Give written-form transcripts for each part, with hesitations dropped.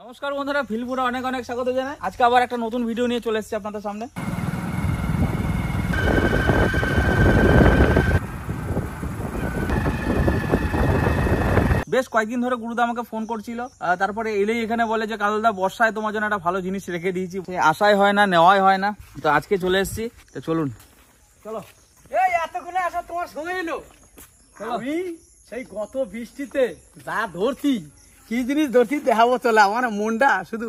নমস্কার বন্ধুরা, ফিলপুরে অনেক অনেক স্বাগত জানাই। আজকে আবার একটা নতুন ভিডিও নিয়ে চলে এসেছি আপনাদের সামনে। বেশ কয়েকদিন ধরে গুরুদা আমাকে ফোন করছিল, তারপরে এলেই এখানে বলে যে কালদা বর্ষায় তোমার জন্য একটা ভালো জিনিস রেখে দিয়েছি, আশাই হয় না নেওয়াই হয় না, তো আজকে চলে এসেছি। তো চলুন, চলো। এই এতক্ষণে আসা তোমার সময় এলো। আমি সেই গত বৃষ্টিতে যা ধরছি, কি জিনিস ধরছি দেখাবো। চলে আমার মনটা শুধু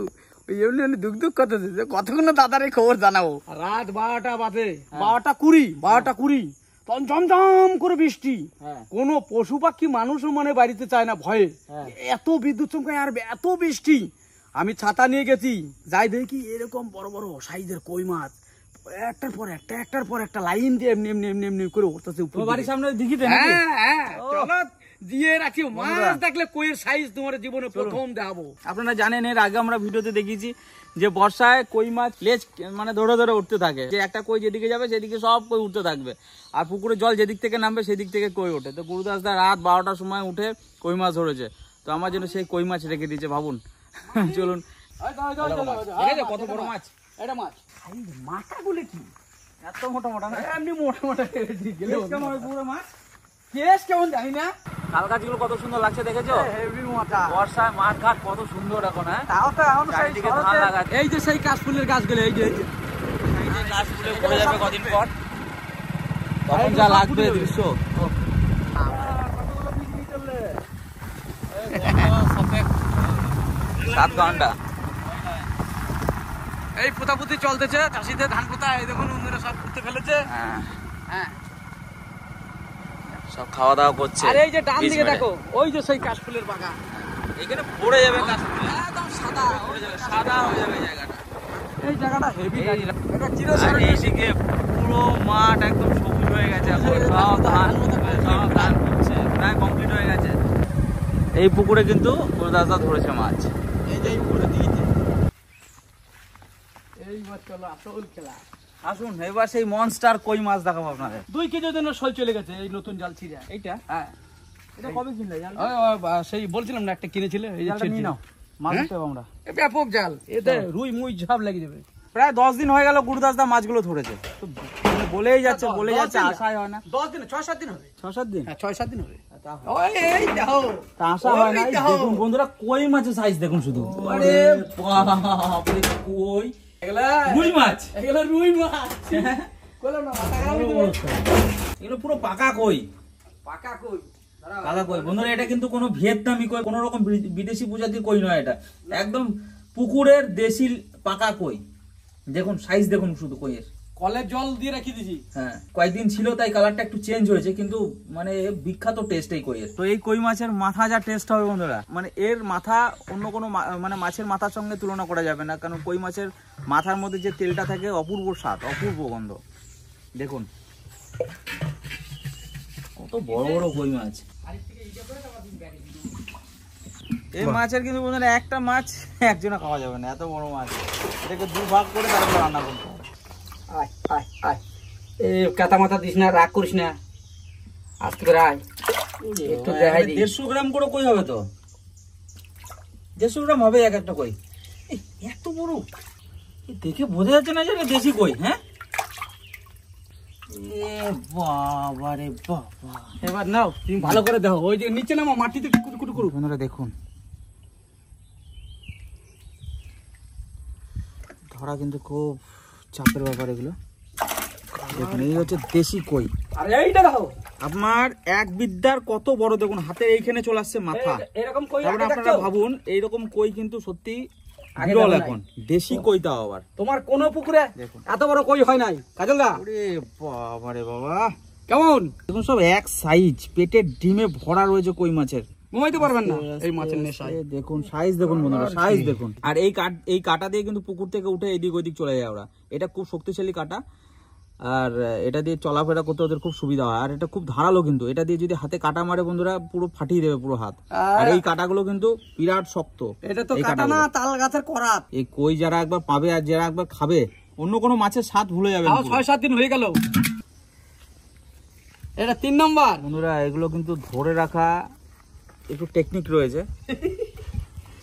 এমনি এমনি দুঃখ দুঃখ করতেছে যে কতক্ষণ দাদার এই খবর জানাবো। রাত 12টা বাজে, 12টা কুড়ি তখন ঝমঝম করে বৃষ্টি। কোনো পশু পাখি মানুষও মানে বাড়িতে চায় না ভয়ে, এত বিদ্যুৎ চমকায় আর এত বৃষ্টি। আমি ছাতা নিয়ে গেছি, যাই দেখি এরকম বড় বড় সাইজের কই মাছ একটার পর একটা লাইন দিয়ে এমনি এমনি এমনি এমনি করে উঠতেছে বাড়ির সামনে দিঘিতে। চলো দিয়ে রাখি। মাছ দেখলে কইয়ের সাইজ তোমার জীবনে প্রথম দেখাবো। আপনারা জানেন, এর আগে আমরা ভিডিওতে দেখেছি যে বর্ষায় কই মাছ লেজ মানে ধরে ধরে উঠতে থাকে, যে একটা কই যেদিকে যাবে সেদিকে সব কই উঠতে থাকবে, আর পুকুরে জল যেদিক থেকে নামবে সেদিক থেকে কই ওঠে। তো গুরুদাস দা রাত 12টার সময় উঠে কই মাছ ধরেছে, তো আমার জন্য সেই কই মাছ রেখে দিয়েছে, ভাবুন। চলুন, কত বড় মাছ এটা মাছ। মাথা বলে কি এত মোটা মোটা না, এমনি মোটা মোটা পুরো মাছ কেস কেমন জানি না। তাল গাছগুলো কত সুন্দর লাগছে, দেখেছো? বর্ষায় মাঠ ঘাট কত সুন্দর এখন। চারিদিকে ধান লাগা। এই যে সেই কাশফুলের গাছগুলো, এই যে গাছগুলো পড়ে যাবে কদিন পর, তখন যা লাগবে দৃশ্য। 7 ঘন্টা এই পোতাপুতি চলতেছে, চাষিদের ধান পোতা। এই দেখুন অন্যরা সব পুঁতে ফেলেছে। হ্যাঁ, সব খাওয়া দাওয়া করছে। আর এই যে ডান দিকে দেখো, ওই যে সেই কাশফুলের বাগান। এখানে পড়ে যাবে কাশফুল, একদম সাদা পড়ে যাবে, সাদা হয়ে যাবে জায়গাটা। এই জায়গাটা হেভি। এটা আর এইদিকে পুরো মাঠ একদম সবুজ হয়ে গেছে, এখন সব ধান করছে, প্রায় কমপ্লিট হয়ে গেছে। এই পুকুরে কিন্তু গুরুদাসদা ধরেছে মাছ। এই যে এই পুকুরে দিয়েছে, এই মাছ চলো আসল খেলা। আসুন এবার সেই মনস্টার কই মাছ দেখাবো আপনাদের। 2 কেজির জন্য শোল চলে গেছে এই নতুন জাল ছিঁড়া। এইটা হ্যাঁ, এটা কবে কিনলে জাল? সেই বলছিলাম না, একটা কিনেছিল। এই জালটা নিয়ে নাও, মাছ ধরতে হবে আমরা। ব্যাপক জাল, এতে রুই মুই সব লেগে যাবে। প্রায় 10 দিন হয়ে গেল গুরুদাসদা মাছগুলো ধরেছে, তো বলেই যাচ্ছে আশাই হয় না। 10 দিন 6-7 দিন হবে। 6-7 দিন? হ্যাঁ, 6-7 দিন হবে। এই দেখো, তা আশা হয় না। দেখুন বন্ধুরা, কই মাছের সাইজ দেখুন শুধু। আরে বাপরে, কই রুই মাছ, এগুলো রুই মাছ। কইলাম না এগুলো পুরো পাকা কই। পাকা কই, পাকা কই বন্ধুরা। এটা কিন্তু কোনো ভিয়েতনামি কই, কোনো রকম বিদেশি প্রজাতির কই নয়, এটা একদম পুকুরের দেশি পাকা কই। দেখুন সাইজ দেখুন শুধু কইয়ের। কলের জল দিয়ে রেখে দিয়েছি। হ্যাঁ, কয়েকদিন ছিল তাই কালারটা একটু চেঞ্জ হয়েছে, কিন্তু মানে বিখ্যাত টেস্ট এই কইয়ের। তো এই কই মাছের মাথা যা টেস্ট হবে বন্ধুরা, মানে এর মাথা অন্য কোনো মানে মাছের মাথার সঙ্গে তুলনা করা যাবে না, কারণ কই মাছের মাথার মধ্যে যে তেলটা থাকে অপূর্ব স্বাদ, অপূর্ব গন্ধ। দেখুন কত বড় বড় কই মাছ। এই মাছের কিন্তু বন্ধুরা একটা মাছ একজনে খাওয়া যাবে না, এত বড় মাছ। এটাকে 2 ভাগ করে তারপর রান্না করতে হবে। আয় আয় আয়, এই কাটা মাথা দিস না, রাগ করিস না, আস্তে করে আয়। একটু দেখাই দিই। 150 গ্রাম করে কই হবে তো, 150 গ্রাম হবে এক একটা কই। এত বড় দেখে বোঝা যাচ্ছে না যে এটা দেশি কই। হ্যাঁ, এ বাবা রে বাবা। এবার নাও, তুমি ভালো করে দেখো, ওই যে নিচে নামা, মাটিতে কুটু করু। বন্ধুরা দেখুন, ধরা কিন্তু খুব চাপের ব্যাপার এগুলো। দেখুন এই হচ্ছে দেশি কই। আরে এইটা দেখো, আপনার এক বিদ্যার কত বড়, দেখুন হাতে এইখানে চলে আসছে মাথা। এরকম কই আপনারা ভাবুন, এইরকম কই কিন্তু সত্যি বিরল এখন, দেশি কইটা আবার। তোমার কোন পুকুরে এত বড় কই হয় নাই কাজলদা। ওরে বাবা রে বাবা, কেমন দেখুন সব এক সাইজ, পেটের ডিমে ভরা রয়েছে কই মাছের। ঘুমাইতে পারবেন না এই মাছের নেশায়। দেখুন সাইজ দেখুন বন্ধুরা, সাইজ দেখুন। আর এই কাটা দিয়ে কিন্তু পুকুর থেকে উঠে এদিক ওদিক চলে যায় ওরা। এটা খুব শক্তিশালী কাটা, আর এটা দিয়ে চলাফেরা করতে ওদের খুব সুবিধা হয়। আর এটা খুব ধারালো, কিন্তু এটা দিয়ে যদি হাতে কাটা মারে বন্ধুরা পুরো ফাটিয়ে দেবে পুরো হাত। আর এই কাটাগুলো কিন্তু বিরাট শক্ত। এটা তো কাটা না, তাল গাছের করাত। এই কই যারা একবার পাবে আর যারা একবার খাবে, অন্য কোনো মাছের স্বাদ ভুলে যাবে। 6-7 দিন হয়ে গেল। এটা 3 নম্বর বন্ধুরা। এগুলো কিন্তু ধরে রাখা একটু টেকনিক রয়েছে,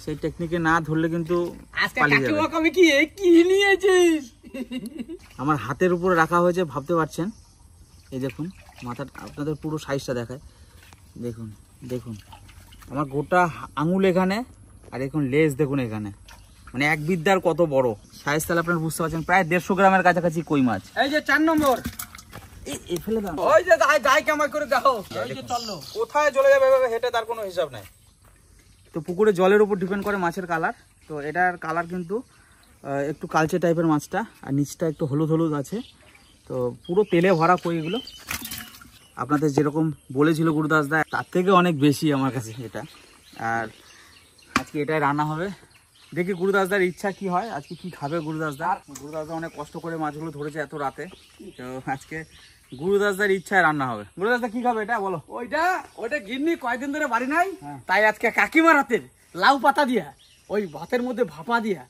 সেই টেকনিকে না ধরলে কিন্তু আজকে পালিয়ে যাবে। কাকিমা কবে কি নিয়েছিস? আমার হাতের উপরে রাখা হয়েছে, ভাবতে পারছেন? এই দেখুন মাথাটা, আপনাদের পুরো সাইজটা দেখায়। দেখুন দেখুন আমার গোটা আঙুল এখানে, আর এখন লেজ দেখুন এখানে, মানে এক বিদ্যার কত বড় সাইজ। তাহলে আপনারা বুঝতে পারছেন, প্রায় 150 গ্রামের কাছাকাছি কই মাছ। এই যে 4 নম্বর, এই ফেলে দাও। ওই যে গায়ে কামাই করে দেখো, এই যে চললো কোথায় চলে যাবে এভাবে হেঁটে, তার কোনো হিসাব নাই। তো পুকুরে জলের উপর ডিপেন্ড করে মাছের কালার। তো এটার কালার কিন্তু একটু কালচে টাইপের মাছটা, আর নিচটা একটু হলুদ হলুদ আছে। তো পুরো তেলে ভরা কই এগুলো, আপনাদের যেরকম বলেছিল গুরুদাস দা তার থেকে অনেক বেশি আমার কাছে এটা। আর আজকে এটাই রান্না হবে, দেখি গুরুদাস দার ইচ্ছা কি হয়, আজকে কি খাবে গুরুদাস দা। গুরুদাস দা অনেক কষ্ট করে মাছগুলো ধরেছে এত রাতে, তো আজকে গুরুদাস দার ইচ্ছায় রান্না হবে। গুরুদাস দা কি খাবে এটা বলো? ওইটা গিন্নি কয়েকদিন ধরে বাড়ি নাই, হ্যাঁ। তাই আজকে কাকিমার হাতের লাউ পাতা দিয়া, ওই ভাতের মধ্যে ভাপা দিয়া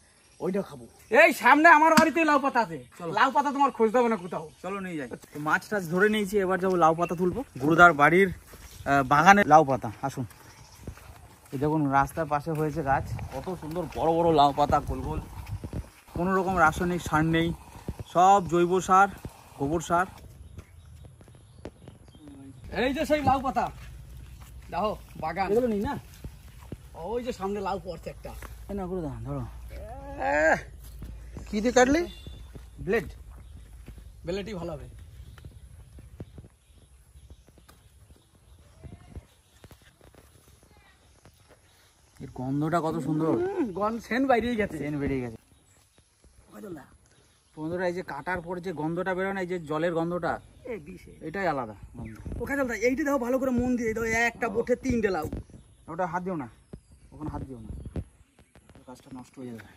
ওইটা খাবো। এই সামনে আমার বাড়িতে লাউ পাতা আছে, লাউ পাতা তোমার খোঁজ দেবো না কোথাও, চলো নিয়ে যাই। তো মাছ টাছ ধরে নিয়েছি, এবার যাবো লাউ পাতা তুলবো। গুরুদার বাড়ির বাগানে লাউ পাতা, আসুন। এই দেখুন রাস্তার পাশে হয়েছে গাছ, কত সুন্দর বড় বড় লাউ পাতা, গোল গোল। কোনো রকম রাসায়নিক সার নেই, সব জৈব সার, গোবর সার। এই যে সেই লাউ পাতা দেখো, বাগান এগুলো নেই না? ওই যে সামনে লাউ পড়ছে একটা। এই না গুরুদা ধরো। কি দিয়ে কাটলি? ব্লেড। বেলেটি ভালো হবে। এর গন্ধটা কত সুন্দর, সেন বাইরেই গেছে। ট্রেন বেরিয়ে গেছে। বন্ধুরা, এই যে কাটার পরে যে গন্ধটা বেরোয় না, এই যে জলের গন্ধটা, এটাই আলাদা গন্ধ। ওখানে এইটা দেখো ভালো করে মন দিয়ে দাও, একটা বোটে 3টে লাউ। ওটা হাত দিও না, ওখানে হাত দিও না, গাছটা নষ্ট হয়ে যাবে।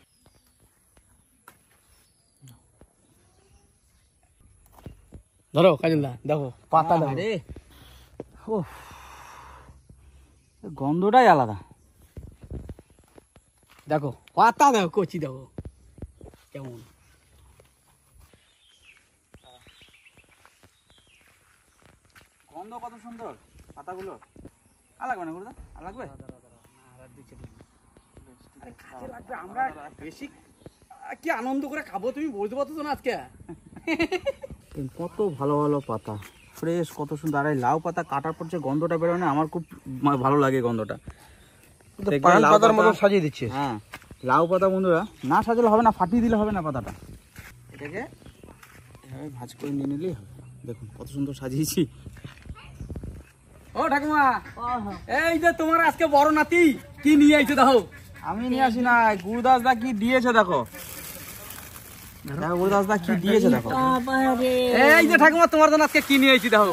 ধরো কাজলদা, দেখো পাতা দেখো। আরে ও, গন্ধটাই আলাদা। দেখো পাতা দেখো, কচি দেখো কেমন। গন্ধ কত সুন্দর পাতাগুলো। আর লাগবে না গুরুদা? আর লাগবে? আমরা বেশি কি আনন্দ করে খাবো, তুমি বুঝতে পারছো না আজকে। কত ভালো ভালো পাতা, ফ্রেশ, কত সুন্দর। আর এই লাউ পাতা কাটার পর যে গন্ধটা বেরোয় না, আমার খুব ভালো লাগে গন্ধটা। পান পাতার মতো সাজিয়ে দিচ্ছে। হ্যাঁ, লাউ পাতা বন্ধুরা না সাজালে হবে না, ফাটিয়ে দিলে হবে না পাতাটা। এটাকে এভাবে ভাজ করে নিয়ে নিলেই হবে। দেখুন কত সুন্দর সাজিয়েছি। ও ঠাকুমা, এই যে তোমার আজকে বড় নাতি কি নিয়ে আইছো দেখো। আমি নিয়ে আসি না, গুরুদাস দা কি দিয়েছে দেখো। দেখো গুরুদাস দা কি দিয়েছে দেখো। এই যে ঠাকুমা তোমার জন্য আজকে কি নিয়ে আইছি দেখো।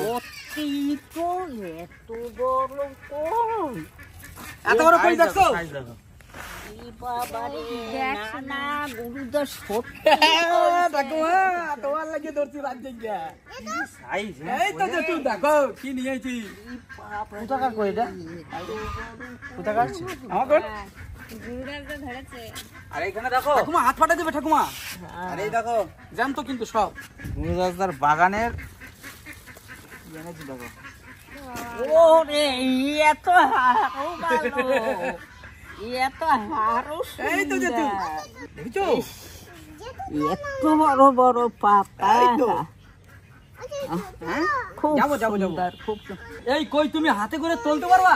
এত বড় কই দেখছো? সাইজ দেখো। ঠাকুমা তোমার লাগে ধরছি রাজ্যে গিয়া। সাইজ, এই তো যে তুই দেখো কি নিয়ে আইছি। কোথাকার কই এটা? কোথাকার? আমার কোন? আর এখানে দেখো ঠাকুমা হাত ফাটা দেবে ঠাকুমা। আর এই দেখো জানতো কিন্তু সব গুরুদাসদার বাগানের এনেছি দেখো। ওরে এত হারু ভালো, এত হারু এই তো যে তুই দেখছো এত বড় বড় পাতা। এই তো। খুব যাবো, যাবো, যাবো। সুন্দর, খুব সুন্দর। এই কই তুমি হাতে করে তুলতে পারবা?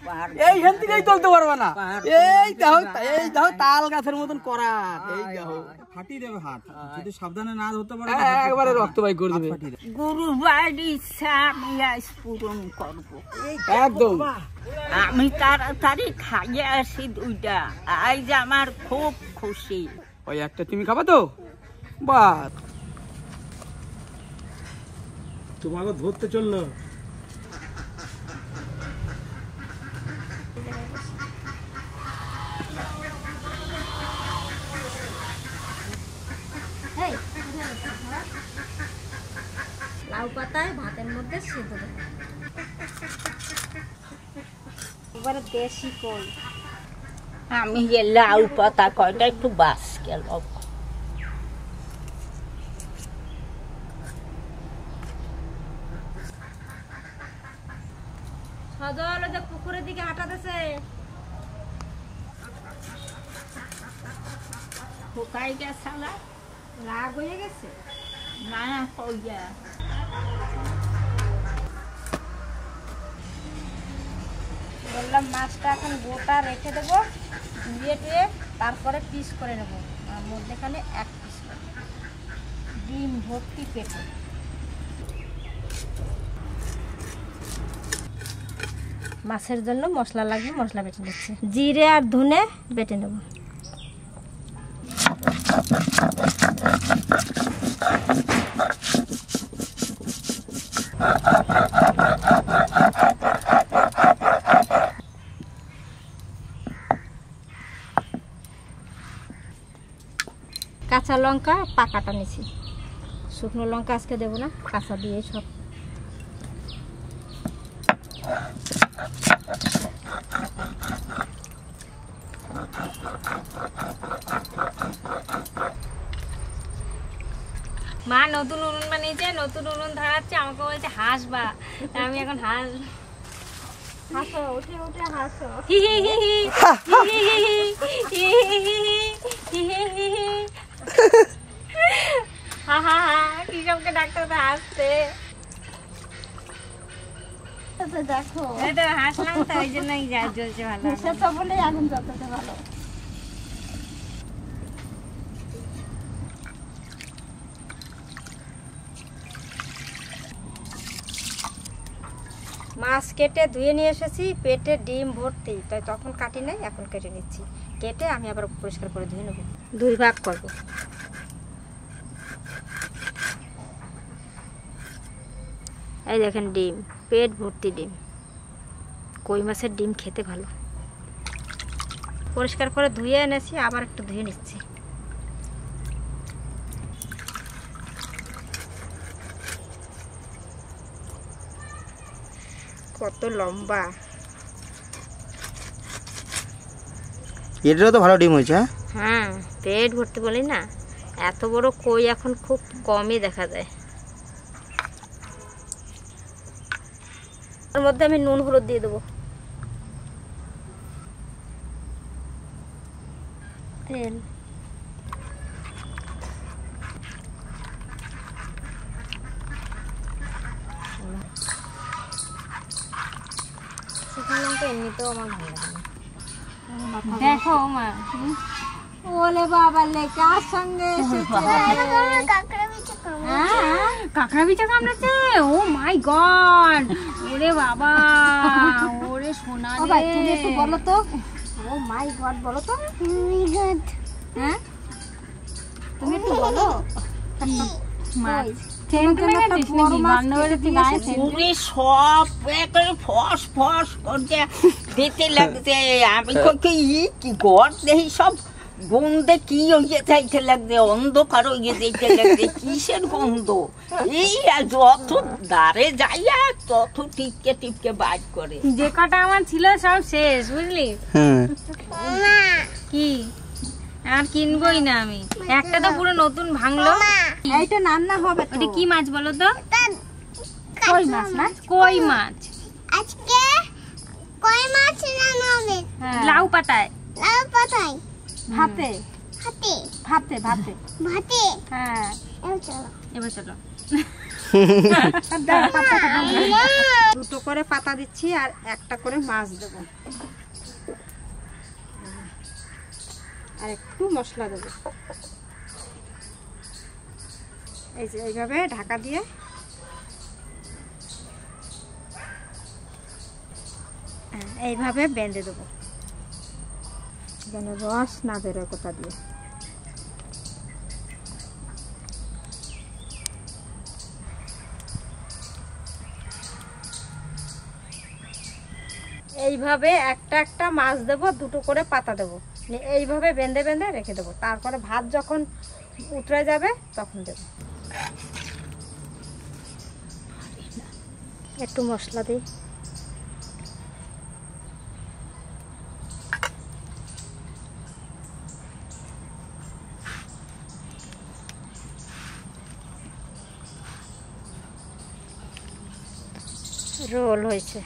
পারবো। এই হেন থেকেই তুলতে পারবা না। পারবো। এই দেখো তাল গাছের মতন করা। এই দেখো ফাটিয়ে দেবে হাত, যদি সাবধানে না ধরতে পারো একবারে রক্ত বাই করে দিবে। গুরু বাড়ির ইচ্ছা আমি আজ পূরণ করবো। একদম আমি তাড়াতাড়ি খাইয়ে আসি দুইটা, আজ আমার খুব খুশি। ওই একটা তুমি খাবা তো? বাস তোমাকে ধরতে চললো। লাউ পাতায় ভাতের মধ্যে সিদ্ধ দেবে। এবারে দেশি কই আমি যে লাউ পাতা কয়টা একটু বাস গেল। সজল যে পুকুরের দিকে হাঁটাতেছে। শুকাই গেছালা রাগ হয়ে গেছে। না কইয়া বললাম মাছটা এখন গোটা রেখে দেবো, ধুয়ে টুয়ে তারপরে পিস করে নেবো। আর মধ্যেখানে এক পিস করে ডিম ভর্তি পেটে। মাছের জন্য মশলা লাগবে, মশলা বেটে নিচ্ছি। জিরে আর ধনে বেটে নেব। কাঁচা লঙ্কা পাকাটা নিছি, শুকনো লঙ্কা আজকে দেবো না, কাঁচা দিয়ে সব। মা নতুন উনুন বানিয়েছে, নতুন উনুন ধরাচ্ছে, আমাকে বলছে হাসবা। আমি এখন হাসো, উঠে উঠে হাসো। কৃষককে ডাক্তার হাসছে, দেখো হাসলাম তো, ওই জন্যই যা চলছে ভালো। সেটা বলে আগুন যতটা ভালো। মাছ কেটে ধুয়ে নিয়ে এসেছি, পেটে ডিম ভর্তি, তাই তখন কাটি নাই, এখন কেটে নিচ্ছি। কেটে আমি আবার পরিষ্কার করে ধুয়ে নেব, 2 ভাগ করব। এই দেখেন ডিম, পেট ভর্তি ডিম। কই মাছের ডিম খেতে ভালো। পরিষ্কার করে ধুয়ে এনেছি, আবার একটু ধুয়ে নিচ্ছি। কত লম্বা, এটাও তো ভালো ডিম হয়েছে। হ্যাঁ পেট ভর্তি বলি না, এত বড় কই এখন খুব কমই দেখা যায়। এর মধ্যে আমি নুন হলুদ দিয়ে দেবো। তেল, শুকনো লঙ্কা এমনিতেও আমার ভালো লাগে না। দেখো মা, ওলে বাবা লে কার সঙ্গে এসেছে? কাঁকড়া বিচা কামড়েছে। ও মাই গড, ওরে বাবা, ওরে সোনা ও ভাই তুমি একটু বলো তো, ও মাই গড বলো তো। হ্যাঁ তুমি একটু বলো। পুরে সব একেবারে ফস ফস করছে দিতে লাগছে। আমি কি গড় দেখি সব গন্ধে কি হয়ে যাইতে লাগছে, অন্ধকার হয়ে যেতে লাগছে। কিসের গন্ধ? এই যত দাঁড়ে যাইয়া তত টিপকে টিপকে বাইর করে। যে কটা আমার ছিল সব শেষ, বুঝলি? কি আর কিনবই না আমি। একটা তো পুরো নতুন ভাঙলো। এইটা রান্না হবে তো। ওটা কি মাছ বলো তো? কই মাছ না? কই মাছ। আজকে কই মাছ রান্না হবে। হ্যাঁ। লাউ পাতায়। লাউ পাতায়। ভাতে হাতে। ভাতে ভাতে ভাতে। হ্যাঁ এবার চলো। এবার চলো। দুটো করে পাতা দিচ্ছি আর একটা করে মাছ দেব, আর একটু মশলা দেব। এই যে এইভাবে ঢাকা দিয়ে এইভাবে বেঁধে দেবো, যেন রস না বেরোয় কোথা দিয়ে। এইভাবে একটা একটা মাছ দেবো, দুটো করে পাতা দেবো, এইভাবে বেঁধে বেঁধে রেখে দেবো। তারপরে ভাত যখন উতরে যাবে তখন দেবো। একটু মশলা দিই, রোল হয়েছে।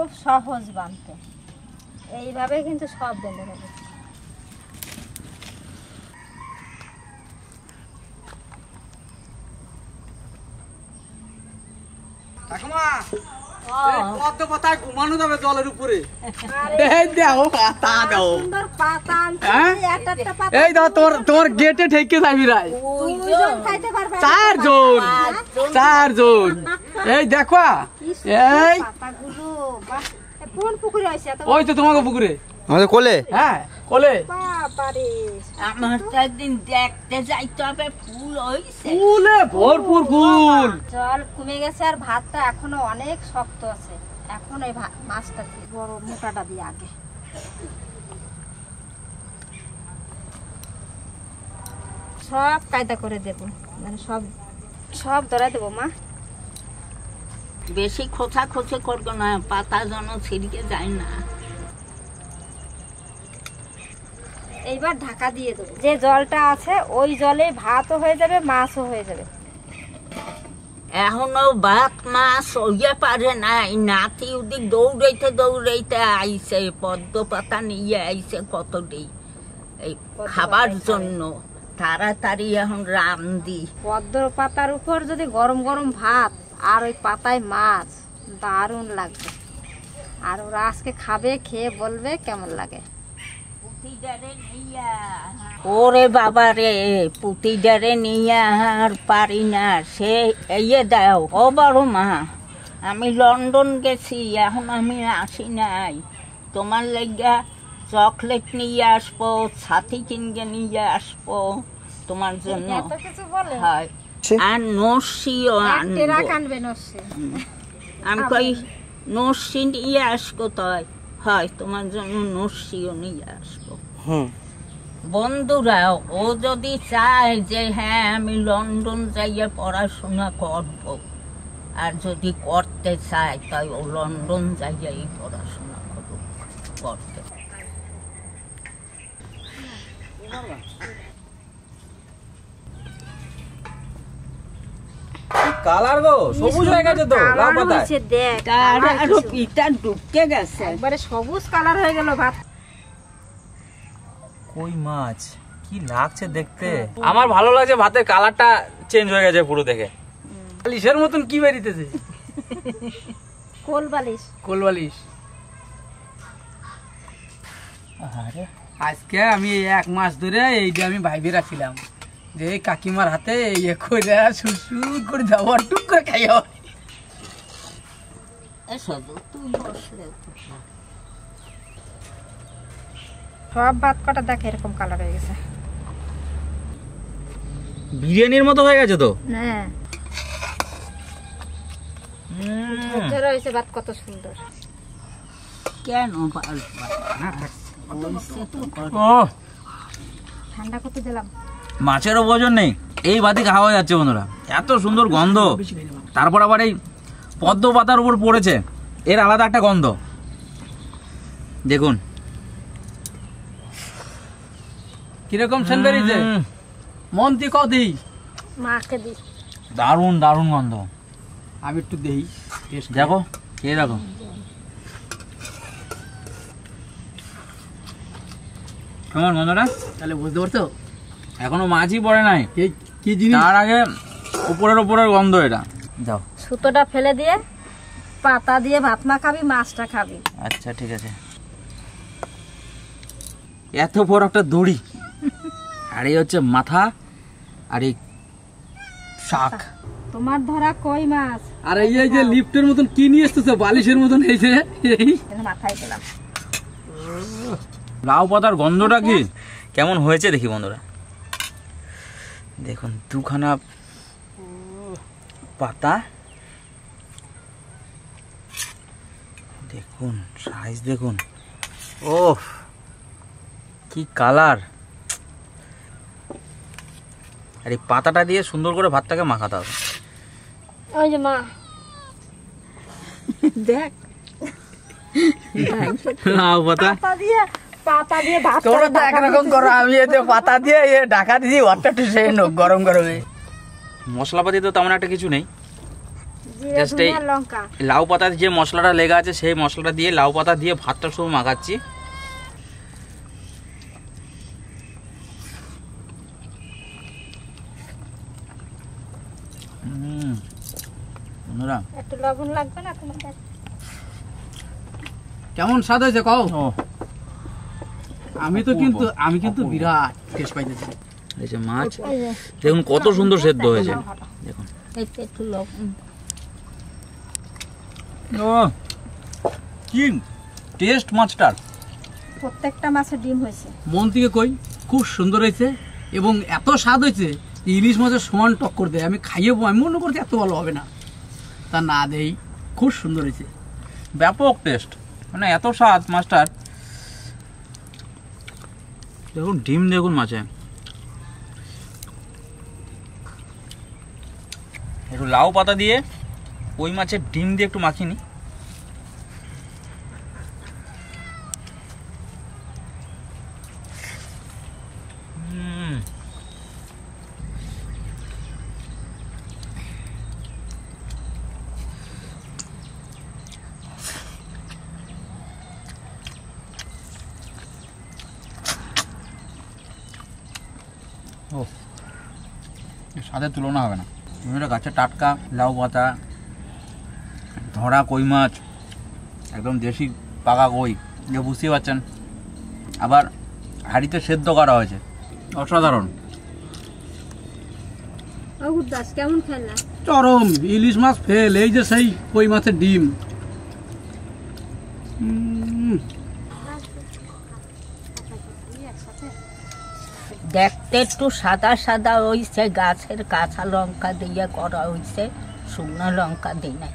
খুব সহজ বানতে, এইভাবে কিন্তু সব বেঁধে দেবে। ঠাকুমা এই পদ্ম পাতায় ঘুমানো যাবে জলের উপরে। এই দাও পাতা দাও। সুন্দর পাতা আনছি, হ্যাঁ? একটা একটা পাতা এই দাও তোমার গেটে ঠেকে যাবি রাই। দুইজন খাইতে পারবে। 4 জন। এই দেখো এই পাতাগুলো বাহ, এ কোন পুকুরে হইছে এত? ওই তো তোমাকে পুকুরে। আমাদের কোলে হ্যাঁ কোলে। বাবারে, আমার তো একদিন দেখতে যাইতে হবে, ফুল হইছে। ফুলে ভরপুর ফুল। জল কমে গেছে আর ভাতটা এখনো অনেক শক্ত আছে। এখন এই মাছটা দিয়ে বড় মোটাটা দিয়ে আগে সব কায়দা করে দেবো, মানে সব ধরাই দেবো মা। বেশি খোঁচাখুচি করবো না, পাতা যেন ছিড়কে যায় না। এইবার ঢাকা দিয়ে দেবো। যে জলটা আছে ওই জলে ভাতও হয়ে যাবে, মাছও হয়ে যাবে। এখনো ভাত মাছ হইয়া পারে নাই, নাতি ওদিক দৌড়াইতে আইছে, পদ্ম পাতা নিয়ে আইছে কতটি এই খাবার জন্য। তাড়াতাড়ি এখন রান্ধি। পদ্ম পাতার উপর যদি গরম গরম ভাত আর ওই পাতায় মাছ, দারুণ লাগবে। আর ওরা আজকে খাবে, খেয়ে বলবে কেমন লাগে। ওরে বাবা রে, পুতিডারে নিয়ে আর পারি না, সে ইয়ে দাও। ও বড় মা, আমি লন্ডন গেছি, এখন আমি আসি নাই। তোমার লাগা চকলেট নিয়ে আসবো, ছাতি কিনকে নিয়ে আসবো তোমার জন্য। এত কিছু বলে? হয়, আর নসিও টেরা আনবো। কানবে নসে। আমি কই নসি নিয়ে আসবো, তাই হয় তোমার জন্য নসিও নিয়ে আসবো। বন্ধুরা, ও যদি চায় যে হ্যাঁ আমি লন্ডন যাইয়ে পড়াশোনা করব, আর যদি করতে চায় তাই ও লন্ডন যাইয়াই পড়াশোনা করতে। কালার গো সবুজ হয়ে গেছে তো লাউ কালার পাতায়। হয়েছে, দেখ তার আরো পিতা ঢুকে গেছে। একবারে সবুজ কালার হয়ে গেল ভাত। কই মাছ কি লাগছে দেখতে। আমার ভালো লাগছে, ভাতের কালারটা চেঞ্জ হয়ে গেছে পুরো দেখে। বালিশের মতন কি বেরিতেছে? কোল বালিশ। কোলবালিশ। আরে আজকে আমি এই 1 মাস ধরে এইটা আমি ভাইবে রাখছিলাম যে এই কাকিমার হাতে ইয়ে করে সুসুর করে যাবো আর টুক করে খাইও। সব ভাত কটা দেখ এরকম কালার হয়ে গেছে। বিরিয়ানির মতো হয়ে গেছে তো। হ্যাঁ, ঝরঝরে হয়েছে ভাত, কত সুন্দর। কেন ও ঠান্ডা করতে দিলাম। মাছেরও ওজন নেই, এই ভাতই খাওয়া যাচ্ছে বন্ধুরা। এত সুন্দর গন্ধ, তারপর আবার এই পদ্ম পাতার উপর পড়েছে, এর আলাদা একটা গন্ধ। দেখুন কিরকম সেন বেরিয়েছে। মন তুই কও দিই। মাকে দি। দারুণ দারুণ গন্ধ। আমি একটু দেই, দেখো খেয়ে দেখো। কেমন গন্ধটা? তাহলে বুঝতে পারছো এখনো মাছই পড়ে নাই, এই কি জিনিস। তার আগে উপরের গন্ধ এটা। যাও সুতোটা ফেলে দিয়ে পাতা দিয়ে ভাত মাখাবি, মাছটা খাবি। আচ্ছা ঠিক আছে। এত বড় একটা দড়ি, আর এই হচ্ছে মাথা, আর এই শাক। তোমার ধরা কই মাছ, আর এই যে লিফটের মতন কি নিয়ে এসতেছে, বালিশের মতন এই যে এই মাথায় দিলাম। লাউ পাতার গন্ধটা কি কেমন হয়েছে দেখি বন্ধুরা। দেখুন দুখানা পাতা, দেখুন সাইজ দেখুন। ও কি কালার। আর এই পাতাটা দিয়ে সুন্দর করে ভাতটাকে মাখাতে হবে। ওই যে মা দেখ, লাউ পাতা পাতা দিয়ে ভাত তোমরা তো একরকম করো, আমি এতে পাতা দিয়ে ঢাকা দিয়ে ভাতটা একটু সেই গরম গরমে। মশলাপাতি তো তেমন একটা কিছু নেই, জিরে Just ধনিয়া এই- লঙ্কা লাউ পাতার যে মশলাটা লেগে আছে সেই মশলাটা দিয়ে লাউ পাতা দিয়ে ভাতটা শুধু মাখাচ্ছি। বন্ধুরা, একটু লবণ লাগবে না তোমাদের? কেমন স্বাদ হয়েছে কও? ও আমি কিন্তু বিরাট টেস্ট পাইতেছি। এই যে মাছ এই যে, দেখুন কত সুন্দর সেদ্ধ হয়েছে দেখুন। এতে একটু লবণ ও কি টেস্ট মাছটার। প্রত্যেকটা মাছের ডিম হয়েছে। মন থেকে কই খুব সুন্দর হয়েছে এবং এত স্বাদ হয়েছে ইলিশ মাছের সমান টক্কর দেয়। আমি খাইয়ে আমি মনে করছি এত ভালো হবে না, তা না দেই, খুব সুন্দর হয়েছে। ব্যাপক টেস্ট, মানে এত স্বাদ মাছটার। দেখুন ডিম দেখুন মাছে, একটু লাউ পাতা দিয়ে ওই মাছের ডিম দিয়ে একটু মাখিনি। ও স্বাদের তুলনা হবে না। এটা গাছের টাটকা লাউ পাতা, ধরা কই মাছ, একদম দেশি পাকা কই, যে বুঝতেই পারছেন। আবার হাঁড়িতে সেদ্ধ করা হয়েছে, অসাধারণ। দাস কেমন খেলা? চরম ইলিশ মাছ ফেল। এই যে সেই কই মাছের ডিম, দেখতে একটু সাদা সাদা হইছে, গাছের কাঁচা লঙ্কা দিয়ে করা হইছে, শুকনো লঙ্কা দিই নাই,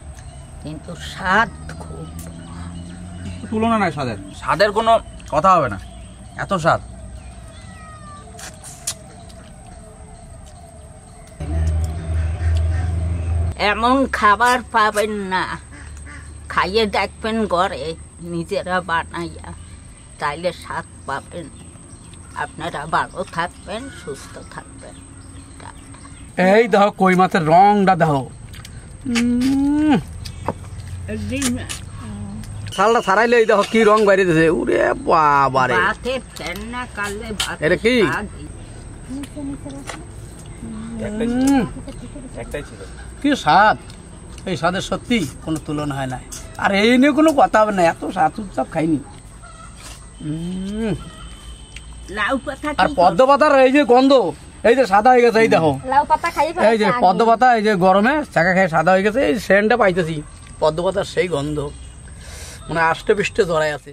কিন্তু স্বাদ খুব। তুলনা নাই স্বাদের, স্বাদের কোনো কথা হবে না, এত স্বাদ। এমন খাবার পাবেন না, খাইয়ে দেখবেন ঘরে নিজেরা বানাইয়া, তাইলে স্বাদ পাবেন। আপনারা ভালো থাকবেন, সুস্থ থাকবেন। এই দেখো কই মাছের রংটা দেখো, শালটা ছাড়াইলে এই দেখো কি রং বাইরে দিয়েছে। উরে বাবারে, ভাতে ফেন না কালে ভাতে এটা কি? স্বাদই। কি স্বাদ! এই স্বাদের সত্যি কোনো তুলনা হয় না। আর এই নিয়ে কোনো কথা হবে না, এত স্বাদ চুপচাপ খাইনি। লাউ পাতা আর কি পদ্ম পাতার এই যে গন্ধ, এই যে সাদা হয়ে গেছে, এই দেখো লাউ পাতা খাইয়ে এই যে পদ্ম পাতা, এই যে গরমে চাকা খেয়ে সাদা হয়ে গেছে, এই সেন্টটা পাইতেছি পদ্ম পাতার সেই গন্ধ, মানে আষ্টে পৃষ্ঠে জড়াই আছে।